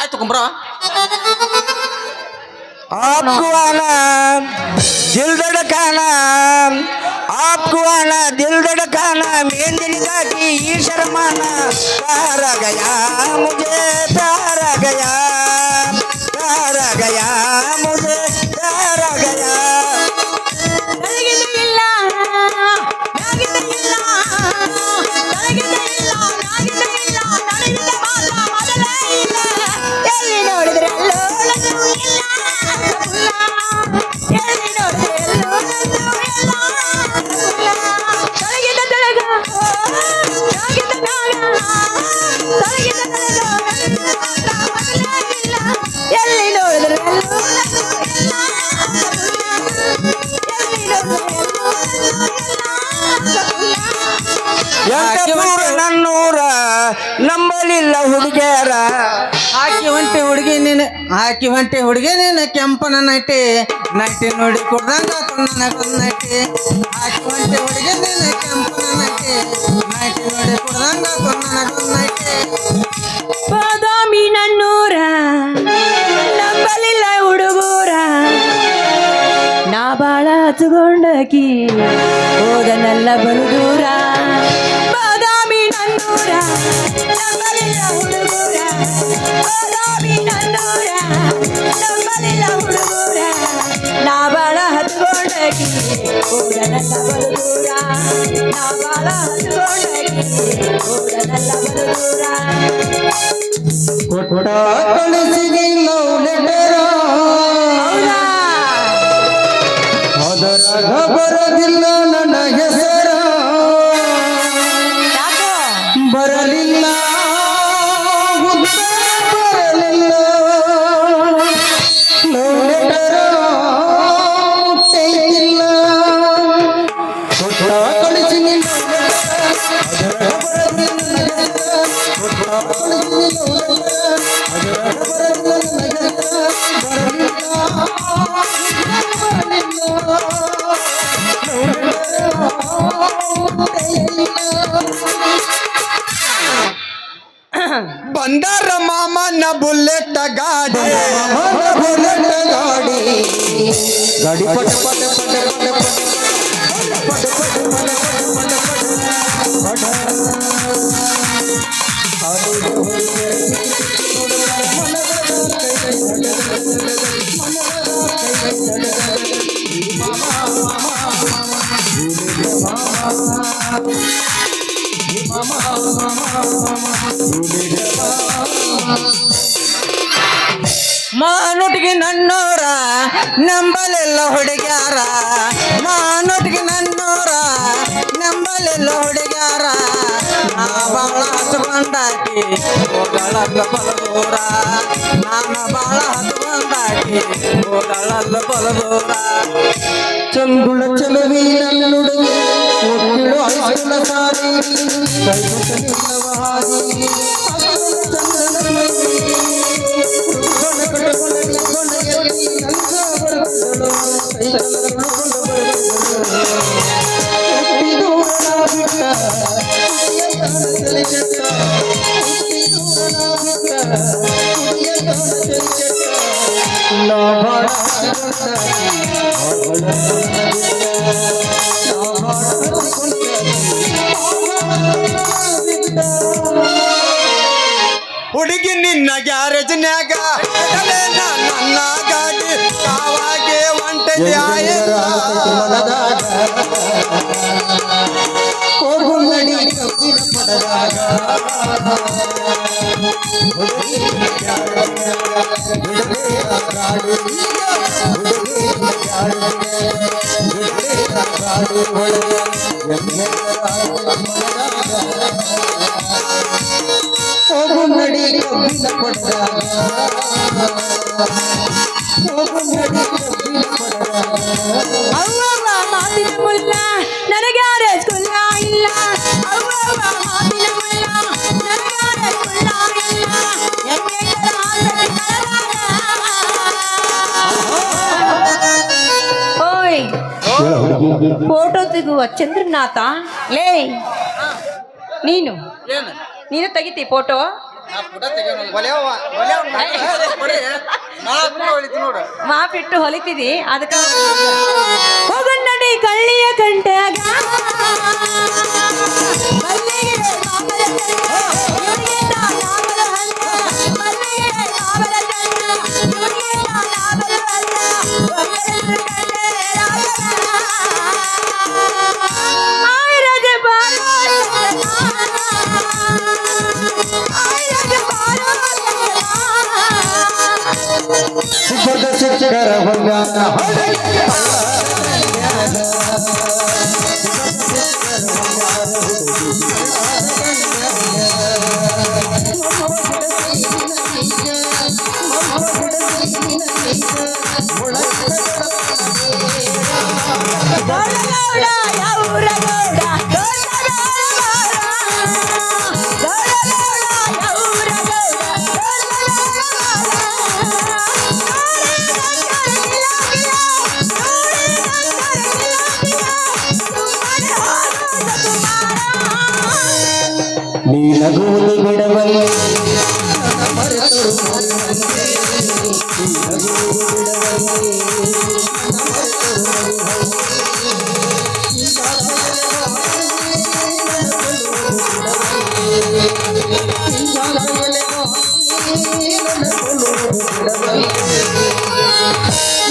ಆಯ್ತು ಕುಂಬ್ರ आपको आना दिल धड़काना आपको आना दिल धड़काना मेहंदी की ये शर्माना प्यार आ गया मुझे प्यार आ गया मुझे प्यार आ गया ನನ್ನೂರ ನಂಬಲಿಲ್ಲ ಹುಡುಗಿಯರ ಹಾಕಿ ಹೊಂಟೆ ಹುಡುಗಿ ನೀನು ಕೆಂಪನ ನೈಟಿ ನೋಡಿ ಕುಡ್ದಂಗ ನೈಟಿ ಹಾಕಿ ಹೊಂಟೆ ಹುಡುಗಿ ನೀನು ಕೆಂಪನ ನೈಟಿ ನೋಡಿ ಕುಡ್ದಂಗ ನೈಟಿ ಬಾದಾಮಿ ನನ್ನೂರ ನಂಬಲಿಲ್ಲ ಹುಡುಗೂರ ನಾ ಬಾಳ ಹಚ್ಕೊಂಡಕಿ ಹೋಗನಲ್ಲ ಬಲು ದೂರ ಬಾದಾಮಿ ನನ್ನೂರ ನಂಬಲಿಲ್ಲ ಹುಡುಗೂರ ಬಾದಾಮಿ ನನ್ನೂರ ನಂಬಲಿಲ್ಲ ಹುಡುಗೂರ ನಾ ಬಾಳ ಹಚ್ಕೊಂಡಕಿ ಹೋಗನಲ್ಲ ಬಲು ದೂರ ನಾ ಬಾಳ ಹಚ್ಕೊಂಡಕಿ ಹೋಗನಲ್ಲ ಬಲು ದೂರ ಕಳಿಸಿದಿ ಲವ್ ಲೆಟರ್ ಅದರಾಗ ಬರದಿಲ್ಲ ನನ್ನ ಹೆಸರ ಬರಲಿಲ್ಲ ಬರಲಿಲ್ಲ ಲವ್ ಲೆಟರ್ ಮುಟ್ಟೈತಿಲ್ಲ ಕಳಿಸಿದಿ ಬಂದಾರ ಮಾಮನ ಬುಲೆಟ್ ಗಾಡಿ ಗಾಡಿ ಪಟ ಪಟ ಮಾನೊಟ್ಟಿಗೆ ನನ್ನೋರ ನಂಬಲೆಲ್ಲ ಹುಡುಗ್ಯಾರ ಮಾನೊಟ್ಟಿಗೆ ನನ್ನೋರ ನಂಬಲೆಲ್ಲ ಹುಡುಗ್ಯಾರ ನಾ ಬಾಳ ಹಚ್ಕೊಂಡಾಕಿ ಹೋಗಳಲ್ಲ ಬಲದೂರ ನಾನು ಬಾಳ ಹಚ್ಕೊಂಡಾಕಿ ಹೋಗಳಲ್ಲ ಬಲದೂರ ಚಂಗುಳ ಚಲುವಿ ನನ್ನ ಹುಡುಗಿ ಒಟ್ಟಿಳು ಹೈಸ್ಕೂಲ ಸಾರಿ ಹುಡುಗಿ ನಿನ್ನ ಗ್ಯಾರೇಜ್ನ್ಯಾಗ ನನ್ನ ಗಾಡಿ ಕಾವಾಗೆ ಒಂಟೆ ಹೋಗು ನಡಿ ಕಬ್ಬಿನ ಪಡದಾಗ ಹೋಗು ನಡಿ ಕಬ್ಬಿನ ಪಡದಾಗ ಹೋಗು ನಡಿ ಕಬ್ಬಿನ ಪಡದಾಗ ಅವ್ವವ್ವ ಮಾತಿನ ಮುಲ್ಲ ನನಗ್ಯಾರೆ ಕುಲ್ಲ ಇಲ್ಲ ಅವ್ವವ್ವ ಮಾತಿನ ಮುಲ್ಲ ನನಗ್ಯಾರೆ ಕುಲ್ಲ ಇಲ್ಲ ಹೆಂಗೆಂಗರ ಆಸರೆ ಕಳದಾಗ. ಓಯ್ ಫೋಟೋ ತೆಗುವ ಚಂದ್ರನಾಥ ಲೇ ನೀನು ತೆಗಿತಿ ಫೋಟೋ ಮಾಪಿಟ್ಟು ಹೊಲಿತಿದಿ ಅದಕ್ಕ ಹೋಗನ್ನಡಿ ಕಳ್ಳಿಯ ಕಂಟ್ಯಾಗ ಮಲ್ಲಿಗೆ ಮಾಮರ ಇವನಿಗೆ ನಾಮರ ಹಣ್ಣ ಮಲ್ಲಿಗೆ ಮಾಮರ ಕಣ್ಣ ಇವನಿಗೆ ನಾಮರ ಹಣ್ಣ ಆಯ್ರಾಜ ಬಾರೋ ಆಯ್ರಾಜ ಬಾರೋ ಸುಖದ ಚಕ್ಕರ ಹೊಂದಾನ ನೀನಗುವುದು ಬಿಡವಲ್ಲ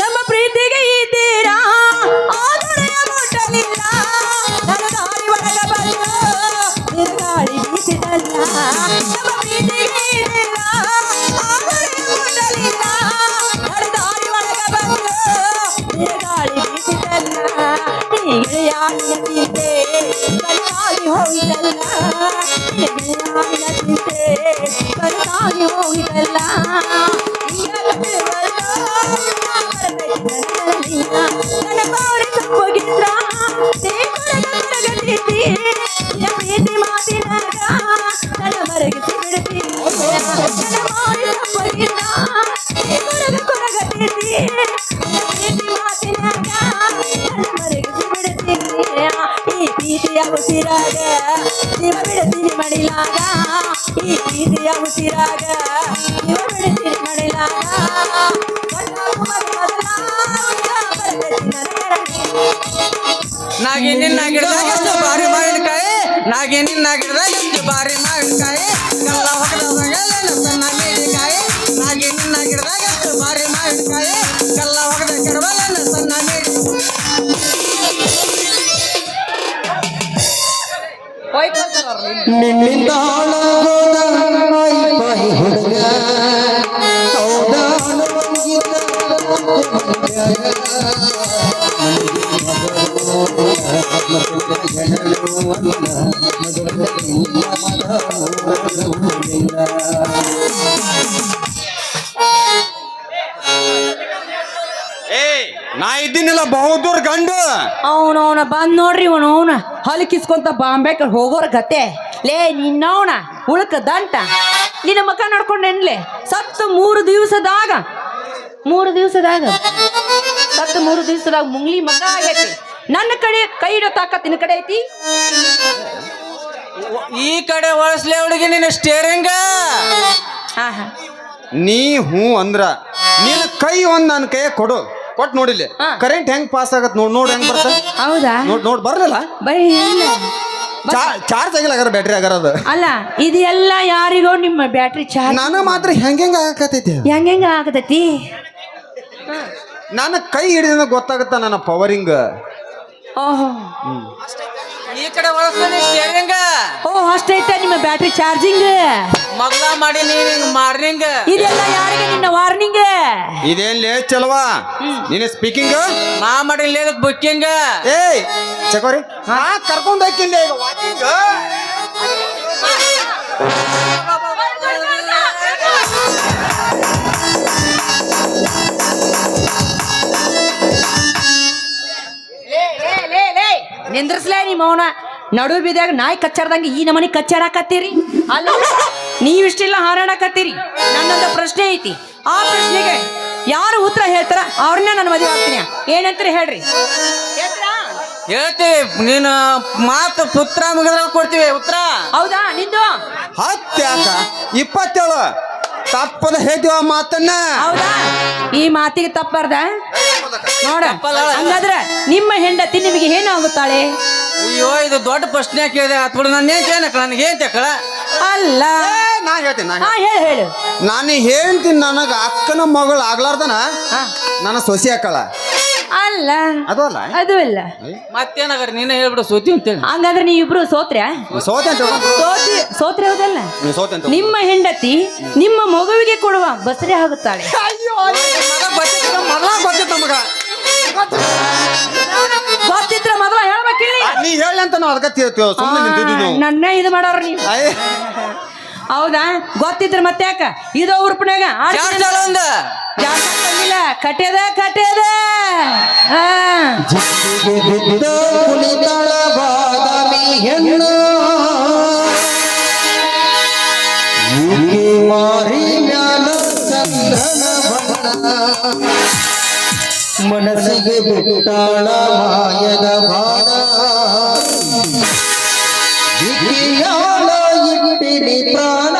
ನಮ್ಮ ಪ್ರೀತಿಗೆ ಇದ್ದೀರಾ ಆದರೆಯ ಮುಟ್ಟಲಿಲ್ಲ ನನ್ನ ದಾರಿ ಒಳಗ ಬಂದು ಬಿರುಗಾಳಿ ಬೀಸಿದಲ್ಲ ನಮ್ಮ ಪ್ರೀತಿಗೆ ಇದ್ದೀರಾ ಆದರೆಯ ಮುಟ್ಟಲಿಲ್ಲ ನನ್ನ ದಾರಿ ಒಳಗ ಬಂದು ಬಿರುಗಾಳಿ ಬೀಸಿದಲ್ಲ ಗೆಳೆಯಾಳಿನ ಚಿಂತೆ ಕನಸಾಗಿ ಹೋಗಿದಲ್ಲ ಗೆಳೆಯಾಳಿನ ಚಿಂತೆ ಕನಸಾಗಿ ಹೋಗಿದಲ್ಲ ನನ್ನ ಬಾರಿ ತಪ್ಪೋಗಿದ್ರ ಪ್ರೀತಿ ಮಾತಿನಾಗ ನನ್ನ ಮರಗಿಸಿ ಬಿಡ್ತೀನಿ ನನ್ನ ಬಾರಿ ತಪ್ಪೋಗಿದ್ರ ಕೊರಗತಿದ್ದಿ ಪ್ರೀತಿ ಮಾತಿನಾಗ ನನ್ನ ಮರಗಿಸಿ ಬಿಡ್ತೀನಿ ಈ ಪ್ರೀತಿಯ ಉಸಿರಾಗ ನೀವ ಬಿಡ್ತೀನಿ ಮಡಿಲಾಗ ಈ ಪ್ರೀತಿಯ ಉಸಿರಾಗ ನೀವ ಬಿಡ್ತೀನಿ ಮಡಿಲಾಗ ನಾಗೇನಿನ ಗಿಡದಾಗ ಎಷ್ಟು ಬಾರಿ ಮಾವಿನಕಾಯಿ ನಾಗೇನಿನ ಗಿಡದಾಗ ಎಷ್ಟು ಬಾರಿ ಮಾವಿನಕಾಯಿ ಕಲ್ಲ ಹೊಡೆದಾಗ ಸಣ್ಣ ಮೇಡಿಕಾಯಿ ನಾಗೇನಿನ ಗಿಡದಾಗ ಎಷ್ಟು ಬಾರಿ ಮಾವಿನಕಾಯಿ ಕಲ್ಲ ಹೊಡೆದ ಕೆಡವಲ್ಲ ಸಣ್ಣ ಮೇಡಿ ನಿನ್ನಿಂದ ಹಾಳಾಗೋದ ಬಾಯಿ ಹುಡುಗ ಹೌದಾ ನಾ ಇದ್ದೀನಿಲ್ಲ ಬಹುದೂರ್ ಗಂಡು ಅವನವನ ಬಂದ್ ನೋಡ್ರಿ ಅವನ ಹಲಕಿಸ್ಕೊಂತ ಬಾಂಬೆಕ್ ಹೋಗೋರ ಗತೆ ಲೇ ನಿನ್ನವನ ಉಳ್ಕ ದಂಟ ನಿನ್ನ ಮಕ ನಡ್ಕೊಂಡೆನ್ಲೆ ಸತ್ತು 3 ದಿವಸದಾಗ ಸತ್ತು 3 ದಿವಸದಾಗ ಮುಂಗ್ಲಿ ಮಕ ಆಗೈತಿ ನನ್ನ ಕಡೆ ಕೈ ಇಡೋ ತಾಕತ್ ನಿನ್ನ ಕಡೆ ಐತಿ ಈ ಕಡೆ ಒಳಸ್ಲೆ ಅವಳಿಗೆ ನಿನ್ನ ಸ್ಟೇರಿಂಗ ಹಾ ಹಾ ನೀ ಹೂ ಅಂದ್ರ ನಿನ್ನ ಕೈ ಒಂದ್ ನನ್ನ ಕೈ ಕೊಡು ಕೊಟ್ಟು ನೋಡಿಲ್ಲ ಕರೆಂಟ್ ಹೆಂಗ್ ಪಾಸ್ ಆಗತ್ ನೋಡ್ ಹೆಂಗ್ ಬರ್ತ ಹೌದಾ ನೋಡ್ ಬರ್ಲಿಲ್ಲ ಬರೀ ಇಲ್ಲ ಚಾರ್ಜ್ ಆಗಿಲ್ಲ ಅಗಾರ ಬ್ಯಾಟ್ರಿ ಅಗಾರ ಅದು ಅಲ್ಲ ಇದೆಲ್ಲ ಯಾರಿಗೋ ನಿಮ್ಮ ಬ್ಯಾಟ್ರಿ ಚಾರ್ಜ್ ನಾನು ಮಾತ್ರ ಹೆಂಗ ಆಗತೈತಿ ಹೆಂಗ ಆಗತೈತಿ ನನ್ನ ಕೈ ಹಿಡಿದ ಗೊತ್ತಾಗತ್ತ ನನ್ನ ಪವರಿಂಗ್ ಓಹೋ ಈ ಕಡೆ ಒಳಸ್ಲೆ ಸ್ಟೇರಿಂಗ ಓ ಅಷ್ಟೈತ ನಿಮ್ಮ ಬ್ಯಾಟ್ರಿ ಚಾರ್ಜಿಂಗ್ ಮಗ್ಲ ಮಾಡಿ ನೀನ್ ಮಾರ್ನಿಂಗ್ ಇದೆಲ್ಲ ಯಾರಿಗೆ ನಿನ್ನ ವಾರ್ನಿಂಗ್ ಇದೇನ್ಲೇ ಚಲವಾ ನಿನ್ನ ಸ್ಪೀಕಿಂಗ್ ನಾ ಮಾಡಿಲ್ಲ ಬುಕ್ಕಿಂಗ್ ಏಯ್ ಚಕೋರಿ ಕರ್ಕೊಂಡ್ ಹೋಗ್ಕಿಲ್ಲ ಈಗ ವಾಕಿಂಗ್ ನಿಂದ್ರಸ್ಲೇ ನಿಮ್ಮ ಅವನ ನಡು ಬಿದ್ದಾಗ ನಾಯಿ ಕಚ್ಚಾಡ್ದಂಗೆ ಈ ನಮನಿ ಕಚ್ಚಾಡಕತ್ತೀರಿ ಅಲ್ಲ ನೀವಿಷ್ಟೆಲ್ಲ ಹಾರಾಡಕತ್ತೀರಿ ನನ್ನೊಂದು ಪ್ರಶ್ನೆ ಐತಿ ಆ ಪ್ರಶ್ನೆಗೆ ಯಾರು ಉತ್ತರ ಹೇಳ್ತಾರ ಅವ್ರನ್ನ ನಾನು ಮದುವೆ ಆಗ್ತೀನಿ ಏನಂತಾರೆ ಹೇಳ್ರಿ ಹೇಳ್ತೀವಿ ನೀನು ಮಾತು ಪುತ್ರ ಮುಗಿದ್ರೆ ಕೊಡ್ತೀವಿ ಉತ್ತರ. ಹೌದಾ ನಿಂದು? ಹತ್ಯಾಕ 27 ತಪ್ಪದ ಹೇಳ್ತೀವ ಮಾತನ್ನ. ಹೌದಾ? ಈ ಮಾತಿಗೆ ತಪ್ಪಾರ್ದ ನೋಡ. ಹಂಗಾದ್ರ ನಿಮ್ಮ ಹೆಂಡತಿ ನಿಮಗೆ ಏನಾಗುತ್ತಾಳೆ? ಅಯ್ಯೋ ಇದು ದೊಡ್ಡ ಪ್ರಶ್ನೆ ಕೇಳಿದೆ ಆತ್ಬಿಡು. ನಾನು ಏನ್ ಏನಕ್ಕ ನನಗೆ ಏನ್ ತಕ್ಕಳ ಅಲ್ಲ ನಾ ಹೇಳ್ತೀನಿ ಹಾ ಹೇಳು. ನಾನು ಹೇಳ್ತೀನಿ. ನನಗ ಅಕ್ಕನ ಮಗಳು ಆಗ್ಲಾರ್ದನ ಹಾ. ನನ್ನ ಸೊಸಿ ಹಾಕಳ. ಅಲ್ಲ ಅದು ಅಲ್ಲ ಅದು ಇಲ್ಲ. ಮತ್ತೇನಾಗ್ರ ನೀನೇ ಹೇಳ್ಬಿಡು ಸೋತಿ ಅಂತೇಳಿ. ಹಂಗಾದ್ರೆ ನೀವಿಬ್ರು ಸೋತ್ರ್ಯಾ? ಸೋತೆ ಅಂತ ಸೋತ್ರೆ ಹೌದಲ್ಲ? ಸೋತೆ ಅಂತ ನಿಮ್ಮ ಹೆಂಡತಿ ನಿಮ್ಮ ಮಗುವಿಗೆ ಕೊಡುವ ಬಸರೆ ಆಗುತ್ತಾಳೆ. ಮೊದಲ ಗೊತ್ತಿತ್ತು ನಮಗ. ಗೊತ್ತಿದ್ರ ಮೊದಲ ಹೇಳ್ಬೇಕಿಲ್ಲ. ನೀ ಹೇಳಿ ಅಂತ ನಾವು ಅದಕ್ಕೆ ಸುಮ್ಮನೆ ನಿಂತಿದ್ವಿ ನಾವು. ನನ್ನ ಇದು ಮಾಡೋರು ನೀವು. ಹೌದಾ? ಗೊತ್ತಿದ್ರ ಮತ್ತೆ ಯಾಕ ಇದು ಉರುಪನ್ಯಾಗ ಜಾಸ್ತಿಲ್ಲ. ಕಟ್ಯದ ಕಟ್ಯದ ಕುಣಿತಾಳ ಬಾದಾಮಿ ಹೆಣ್ಣು ಮಾರಿ ಮ್ಯಾಲ ಚಂದನ ಬಣ್ಣ ಮನಸ್ಸಿಗೆ ಬಿಟ್ಟಾಳ ಮಾಯದ ಬಾಣ ಇಟ್ಟಿಯಾಳ ಇಟ್ಟಿನಿ ಪ್ರಾಣ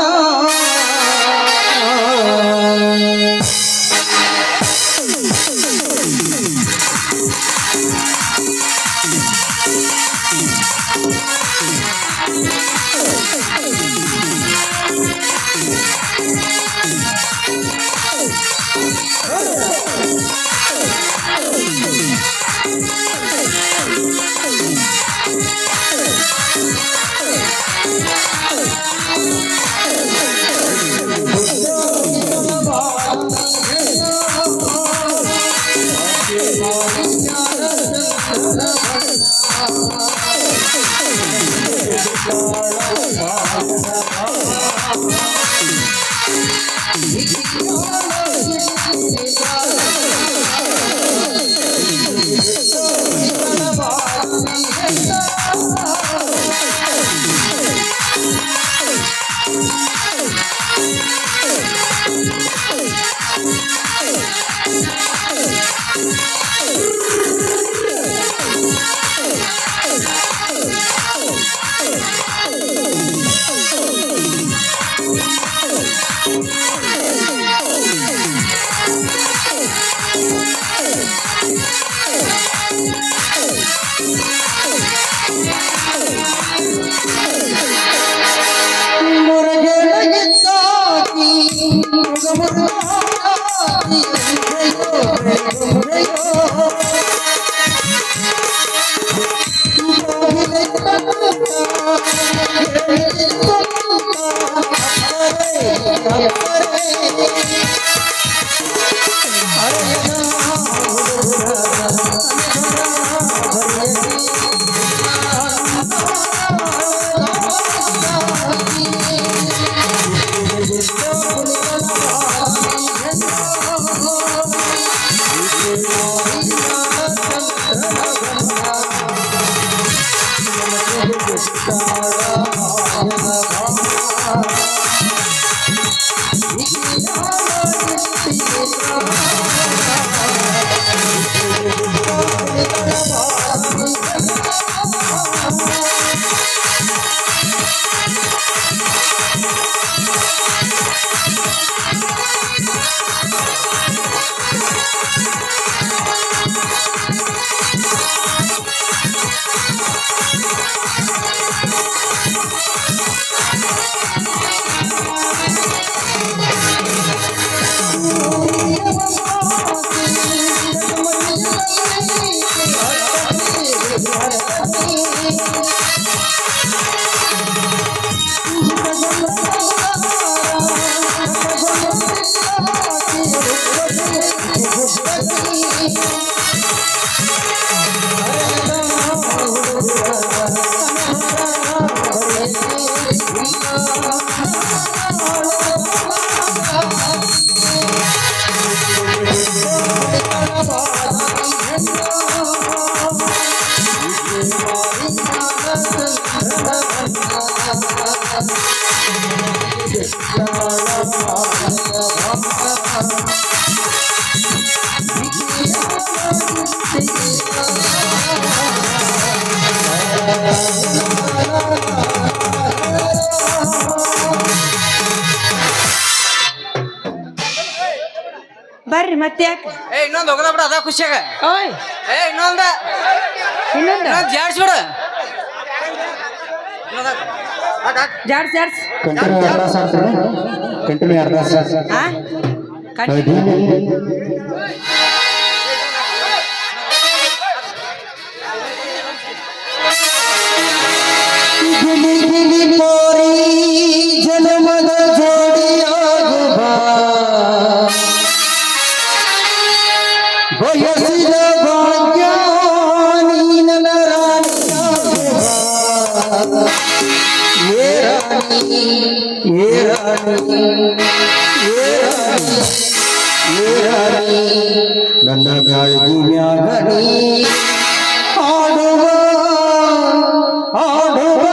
ಬರ್ರಿ ಮತ್ತೆ ಯಾಕೆ ಏ ಇನ್ನೊಂದು ಹೋಗದ ಬಿಡ ಅದ ಖುಷಿಯಾಗ ಓಯ್ ಏ ಇನ್ನೊಂದ ಇನ್ನೊಂದು ಜಾಡ್ಸ್ಬಿಡ ಜಾಡ್ಸ್ ಜಾಡ್ಸ್ ಕಂಟಿನ್ಯೂ ಅರ್ಧ ಆ ಕಂಟಿನ್ಯೂ ಗಿಲಿ ಗಿಲಿ ಮೋರಿ ಜನ್ಮದ ಜೋಡಿಯಾಗುವ ಬಯಸಿದ ಭಾಗ್ಯ ನೀನನ ರಾಣಿಯಾಗುವ ಏ ರಾಣಿ ಏ ರಾಣಿ ಏ ರಾಣಿ ಏ ರಾಣಿ ನನ್ನ ಗಾಳಿಯಾಗಣಿ ಹಾಡುವ ಹಾಡುವ